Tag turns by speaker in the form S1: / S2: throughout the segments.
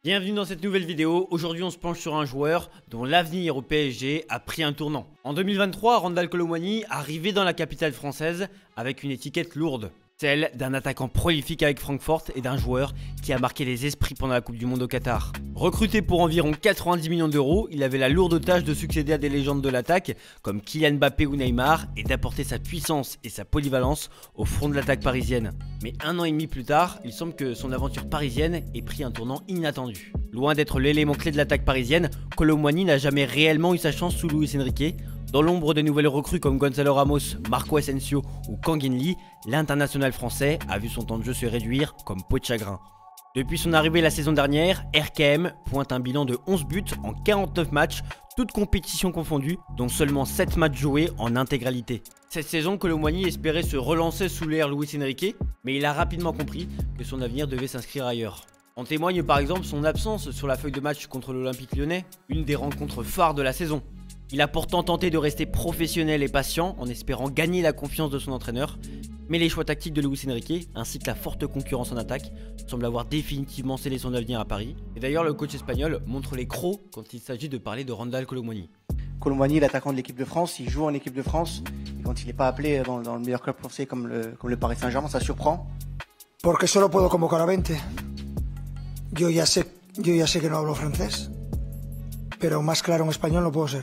S1: Bienvenue dans cette nouvelle vidéo. Aujourd'hui on se penche sur un joueur dont l'avenir au PSG a pris un tournant. En 2023, Randal Kolo Muani arrivait dans la capitale française avec une étiquette lourde. Celle d'un attaquant prolifique avec Francfort et d'un joueur qui a marqué les esprits pendant la Coupe du Monde au Qatar. Recruté pour environ 90 millions d'euros, il avait la lourde tâche de succéder à des légendes de l'attaque comme Kylian Mbappé ou Neymar et d'apporter sa puissance et sa polyvalence au front de l'attaque parisienne. Mais un an et demi plus tard, il semble que son aventure parisienne ait pris un tournant inattendu. Loin d'être l'élément clé de l'attaque parisienne, Kolo Muani n'a jamais réellement eu sa chance sous Luis Enrique. Dans l'ombre de nouvelles recrues comme Gonzalo Ramos, Marco Asensio ou Kang In Lee, l'international français a vu son temps de jeu se réduire comme peau de chagrin. Depuis son arrivée la saison dernière, RKM pointe un bilan de 11 buts en 49 matchs, toutes compétitions confondues, dont seulement 7 matchs joués en intégralité. Cette saison, Kolo Muani espérait se relancer sous l'ère Luis Enrique, mais il a rapidement compris que son avenir devait s'inscrire ailleurs. En témoigne par exemple son absence sur la feuille de match contre l'Olympique Lyonnais, une des rencontres phares de la saison. Il a pourtant tenté de rester professionnel et patient en espérant gagner la confiance de son entraîneur, mais les choix tactiques de Luis Enrique ainsi que la forte concurrence en attaque semblent avoir définitivement scellé son avenir à Paris. Et d'ailleurs le coach espagnol montre les crocs quand il s'agit de parler de Randal Kolo Muani.
S2: Kolo Muani, l'attaquant de l'équipe de France, il joue en équipe de France, et quand il n'est pas appelé dans le meilleur club français comme le Paris Saint-Germain, ça surprend.
S3: Porque solo puedo convocar a 20. Yo ya sé que no hablo francés, pero más claro en español no puedo ser.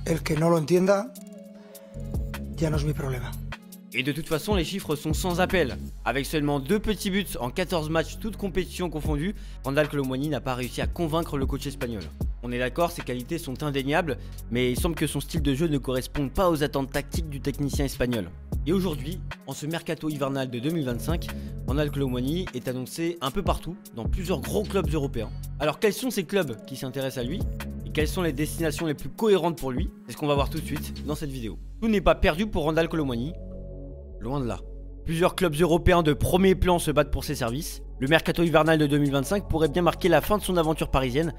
S3: El que no lo entienda, ya no es mi problema.
S1: Et de toute façon, les chiffres sont sans appel. Avec seulement 2 petits buts en 14 matchs, toutes compétitions confondues, Randal Kolo Muani n'a pas réussi à convaincre le coach espagnol. On est d'accord, ses qualités sont indéniables, mais il semble que son style de jeu ne corresponde pas aux attentes tactiques du technicien espagnol. Et aujourd'hui, en ce mercato hivernal de 2025, Randal Kolo Muani est annoncé un peu partout, dans plusieurs gros clubs européens. Alors quels sont ces clubs qui s'intéressent à lui ? Et quelles sont les destinations les plus cohérentes pour lui? C'est ce qu'on va voir tout de suite dans cette vidéo. Tout n'est pas perdu pour Randal Kolo Muani, loin de là. Plusieurs clubs européens de premier plan se battent pour ses services. Le mercato hivernal de 2025 pourrait bien marquer la fin de son aventure parisienne.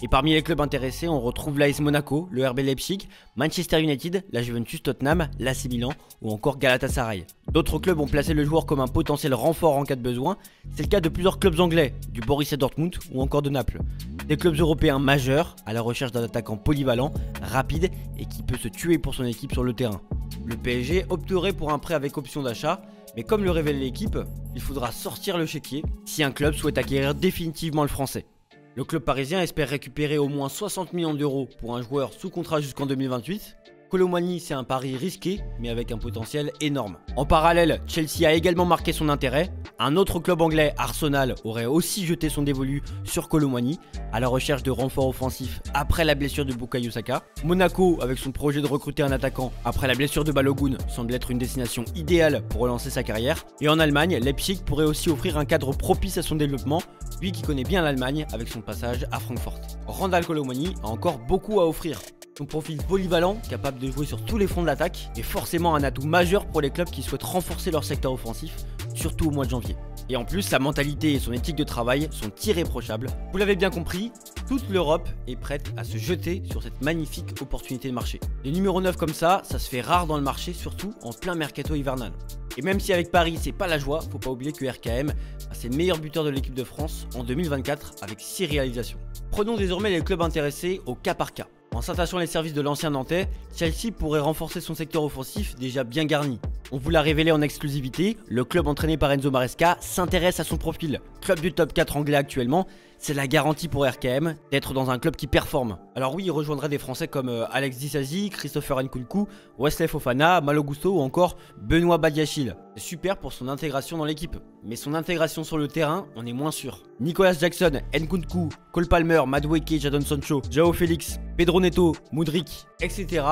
S1: Et parmi les clubs intéressés, on retrouve l'AS Monaco, le RB Leipzig, Manchester United, la Juventus Tottenham, l'AC Milan ou encore Galatasaray. D'autres clubs ont placé le joueur comme un potentiel renfort en cas de besoin. C'est le cas de plusieurs clubs anglais, du Borussia Dortmund ou encore de Naples. Des clubs européens majeurs à la recherche d'un attaquant polyvalent, rapide et qui peut se tuer pour son équipe sur le terrain. Le PSG opterait pour un prêt avec option d'achat, mais comme le révèle l'équipe, il faudra sortir le chéquier si un club souhaite acquérir définitivement le français. Le club parisien espère récupérer au moins 60 millions d'euros pour un joueur sous contrat jusqu'en 2028. Kolo Muani, c'est un pari risqué, mais avec un potentiel énorme. En parallèle, Chelsea a également marqué son intérêt. Un autre club anglais, Arsenal, aurait aussi jeté son dévolu sur Kolo Muani, à la recherche de renforts offensifs après la blessure de Bukayo Saka. Monaco, avec son projet de recruter un attaquant après la blessure de Balogun, semble être une destination idéale pour relancer sa carrière. Et en Allemagne, Leipzig pourrait aussi offrir un cadre propice à son développement, lui qui connaît bien l'Allemagne avec son passage à Francfort. Randal Kolo Muani a encore beaucoup à offrir. Son profil polyvalent, capable de jouer sur tous les fronts de l'attaque, est forcément un atout majeur pour les clubs qui souhaitent renforcer leur secteur offensif, surtout au mois de janvier. Et en plus, sa mentalité et son éthique de travail sont irréprochables. Vous l'avez bien compris, toute l'Europe est prête à se jeter sur cette magnifique opportunité de marché. Les numéros 9 comme ça se fait rare dans le marché, surtout en plein mercato hivernal. Et même si avec Paris c'est pas la joie, faut pas oublier que RKM a ses meilleurs buteurs de l'équipe de France en 2024 avec 6 réalisations. Prenons désormais les clubs intéressés au cas par cas. En s'attachant les services de l'ancien Nantais, Chelsea pourrait renforcer son secteur offensif déjà bien garni. On vous l'a révélé en exclusivité, le club entraîné par Enzo Maresca s'intéresse à son profil. Club du top 4 anglais actuellement, c'est la garantie pour RKM d'être dans un club qui performe. Alors oui, il rejoindrait des Français comme Alex Disasi, Christopher Nkunku, Wesley Fofana, Malo Gusto ou encore Benoît Badiachil. C'est super pour son intégration dans l'équipe, mais son intégration sur le terrain, on est moins sûr. Nicolas Jackson, Nkunku, Cole Palmer, Madueke, Jadon Sancho, Joao Félix, Pedro Neto, Mudryk, etc.,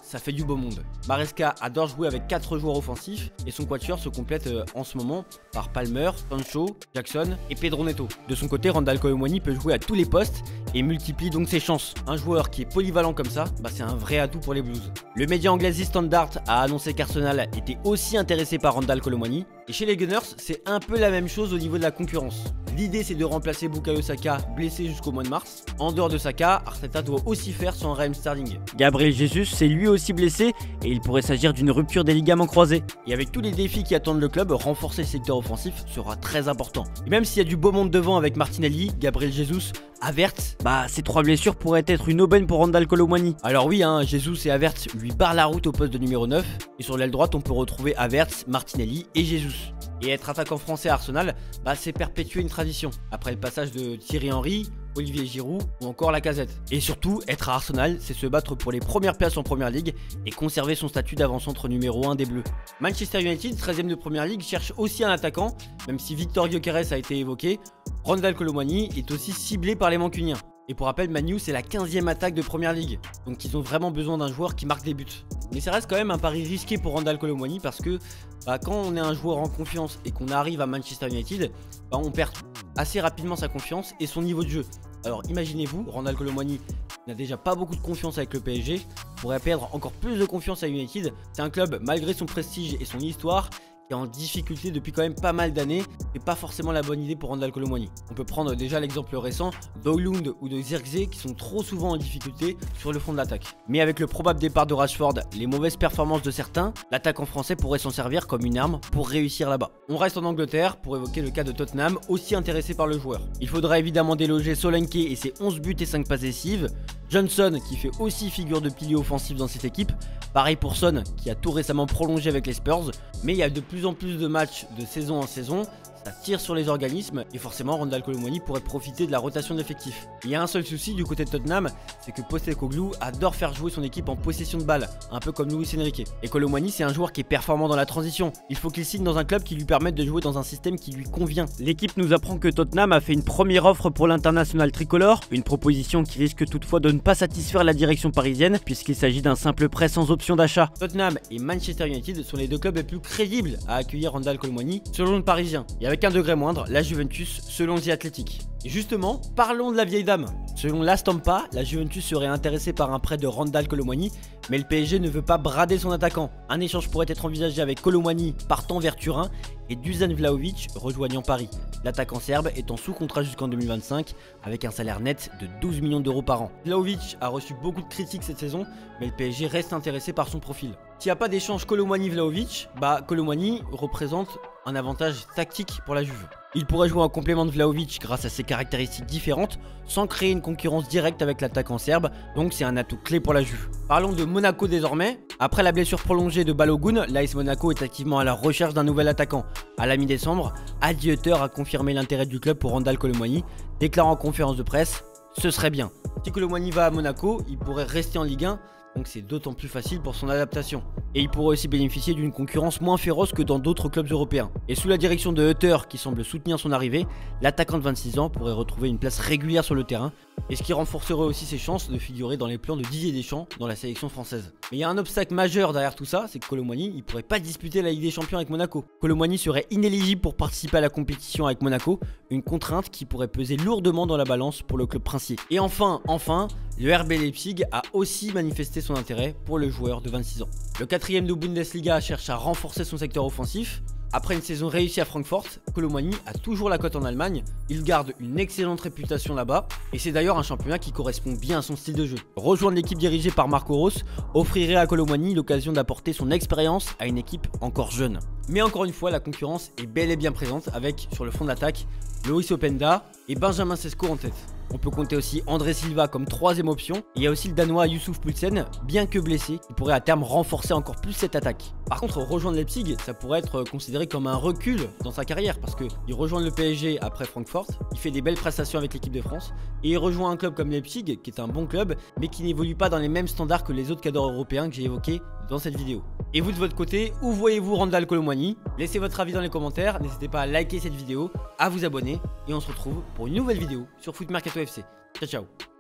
S1: ça fait du beau monde. Maresca adore jouer avec 4 joueurs offensifs et son quatuor se complète en ce moment par Palmer, Sancho, Jackson et Pedro Neto. De son côté, Randal Kolo Muani peut jouer à tous les postes et multiplie donc ses chances. Un joueur qui est polyvalent comme ça, c'est un vrai atout pour les Blues. Le média anglais The Standard a annoncé qu'Arsenal était aussi intéressé par Randal Kolo Muani. Et chez les Gunners, c'est un peu la même chose au niveau de la concurrence. L'idée c'est de remplacer Bukayo Saka blessé jusqu'au mois de mars. En dehors de Saka, Arteta doit aussi faire son Raheem Sterling.
S4: Gabriel Jesus s'est lui aussi blessé et il pourrait s'agir d'une rupture des ligaments croisés.
S1: Et avec tous les défis qui attendent le club, renforcer le secteur offensif sera très important. Et même s'il y a du beau monde devant avec Martinelli, Gabriel Jesus, Havertz,
S4: ces 3 blessures pourraient être une aubaine pour Randal Kolo Muani.
S1: Alors oui, Jesus et Havertz lui barrent la route au poste de numéro 9. Et sur l'aile droite, on peut retrouver Havertz, Martinelli et Jesus. Et être attaquant français à Arsenal, c'est perpétuer une tradition. Après le passage de Thierry Henry, Olivier Giroud ou encore Lacazette. Et surtout, être à Arsenal, c'est se battre pour les premières places en Première Ligue et conserver son statut d'avant-centre numéro 1 des Bleus. Manchester United, 13ème de Première Ligue, cherche aussi un attaquant, même si Victor Gyökeres a été évoqué. Randal Kolo Muani est aussi ciblé par les Mancuniens. Et pour rappel, Man U c'est la 15ème attaque de Première Ligue, donc ils ont vraiment besoin d'un joueur qui marque des buts. Mais ça reste quand même un pari risqué pour Randal Kolo Muani parce que quand on est un joueur en confiance et qu'on arrive à Manchester United, on perd assez rapidement sa confiance et son niveau de jeu. Alors imaginez-vous, Randal Kolo Muani n'a déjà pas beaucoup de confiance avec le PSG, pourrait perdre encore plus de confiance à United. C'est un club, malgré son prestige et son histoire, qui est en difficulté depuis quand même pas mal d'années. C'est pas forcément la bonne idée pour Randal Kolo Muani. On peut prendre déjà l'exemple récent d'Hojlund ou de Zirkzee qui sont trop souvent en difficulté sur le front de l'attaque. Mais avec le probable départ de Rashford, les mauvaises performances de certains, l'attaquant français pourrait s'en servir comme une arme pour réussir là-bas. On reste en Angleterre pour évoquer le cas de Tottenham, aussi intéressé par le joueur. Il faudra évidemment déloger Solanke et ses 11 buts et 5 passes décisives. Johnson qui fait aussi figure de pilier offensif dans cette équipe. Pareil pour Son qui a tout récemment prolongé avec les Spurs. Mais il y a de plus en plus de matchs de saison en saison. Ça tire sur les organismes et forcément Randal Kolo Muani pourrait profiter de la rotation d'effectifs. Il y a un seul souci du côté de Tottenham, c'est que Postecoglou adore faire jouer son équipe en possession de balle, un peu comme Luis Enrique. Et Kolo Muani c'est un joueur qui est performant dans la transition. Il faut qu'il signe dans un club qui lui permette de jouer dans un système qui lui convient.
S4: L'équipe nous apprend que Tottenham a fait une première offre pour l'international tricolore, une proposition qui risque toutefois de ne pas satisfaire la direction parisienne puisqu'il s'agit d'un simple prêt sans option d'achat.
S1: Tottenham et Manchester United sont les deux clubs les plus crédibles à accueillir Randal Kolo Muani selon le Parisien. Et avec un degré moindre, la Juventus selon The Athletic. Et justement, parlons de la vieille dame. Selon la Stampa, la Juventus serait intéressée par un prêt de Randal Kolo Muani, mais le PSG ne veut pas brader son attaquant. Un échange pourrait être envisagé avec Kolo Muani partant vers Turin et Dusan Vlahovic rejoignant Paris. L'attaquant serbe est en sous contrat jusqu'en 2025 avec un salaire net de 12 millions d'euros par an. Vlahovic a reçu beaucoup de critiques cette saison, mais le PSG reste intéressé par son profil. S'il n'y a pas d'échange Kolo Muani-Vlahovic, Kolo Muani représente un avantage tactique pour la Juve. Il pourrait jouer en complément de Vlahovic grâce à ses caractéristiques différentes, sans créer une concurrence directe avec l'attaquant serbe, donc c'est un atout clé pour la Juve. Parlons de Monaco désormais. Après la blessure prolongée de Balogun, l'AS Monaco est activement à la recherche d'un nouvel attaquant. À la mi-décembre, Adi Hutter a confirmé l'intérêt du club pour Randal Kolo Muani, déclarant en conférence de presse « Ce serait bien ». Si Kolo Muani va à Monaco, il pourrait rester en Ligue 1, donc c'est d'autant plus facile pour son adaptation. Et il pourrait aussi bénéficier d'une concurrence moins féroce que dans d'autres clubs européens. Et sous la direction de Hutter qui semble soutenir son arrivée, l'attaquant de 26 ans pourrait retrouver une place régulière sur le terrain, et ce qui renforcerait aussi ses chances de figurer dans les plans de Didier Deschamps dans la sélection française. Mais il y a un obstacle majeur derrière tout ça, c'est que Kolo Muani il pourrait pas disputer la Ligue des Champions avec Monaco. Kolo Muani serait inéligible pour participer à la compétition avec Monaco, une contrainte qui pourrait peser lourdement dans la balance pour le club princier. Et enfin, le RB Leipzig a aussi manifesté son intérêt pour le joueur de 26 ans. Le 4ème de Bundesliga cherche à renforcer son secteur offensif. Après une saison réussie à Francfort, Kolo Muani a toujours la cote en Allemagne, il garde une excellente réputation là-bas, et c'est d'ailleurs un championnat qui correspond bien à son style de jeu. Rejoindre l'équipe dirigée par Marco Rose offrirait à Kolo Muani l'occasion d'apporter son expérience à une équipe encore jeune. Mais encore une fois, la concurrence est bel et bien présente avec, sur le front d'attaque, Loïs Openda et Benjamin Sesko en tête. On peut compter aussi André Silva comme 3ème option. Il y a aussi le Danois Youssouf Poulsen, bien que blessé, qui pourrait à terme renforcer encore plus cette attaque. Par contre, rejoindre Leipzig, ça pourrait être considéré comme un recul dans sa carrière parce qu'il rejoint le PSG après Francfort, il fait des belles prestations avec l'équipe de France et il rejoint un club comme Leipzig qui est un bon club mais qui n'évolue pas dans les mêmes standards que les autres cadres européens que j'ai évoqués dans cette vidéo. Et vous de votre côté, où voyez-vous Randal Kolo Muani? Laissez votre avis dans les commentaires, n'hésitez pas à liker cette vidéo, à vous abonner et on se retrouve pour une nouvelle vidéo sur Foot Mercato FC. Ciao ciao.